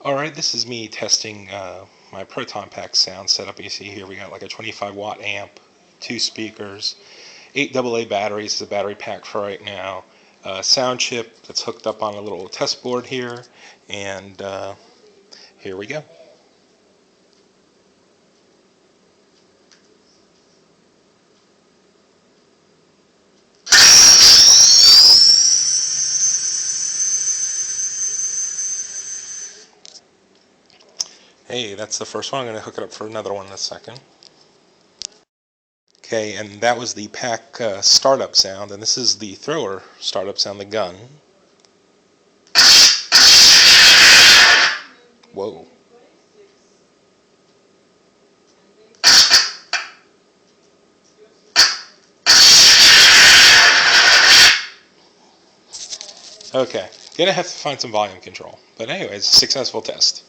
Alright, this is me testing my Proton Pack sound setup. You see here we got like a 25 watt amp, 2 speakers, 8 AA batteries is the battery pack for right now, sound chip that's hooked up on a little test board here, and here we go. Hey, that's the first one. I'm going to hook it up for another one in a second. Okay, and that was the pack startup sound, and this is the thrower startup sound, the gun. Whoa. Okay, gonna have to find some volume control. But anyways, successful test.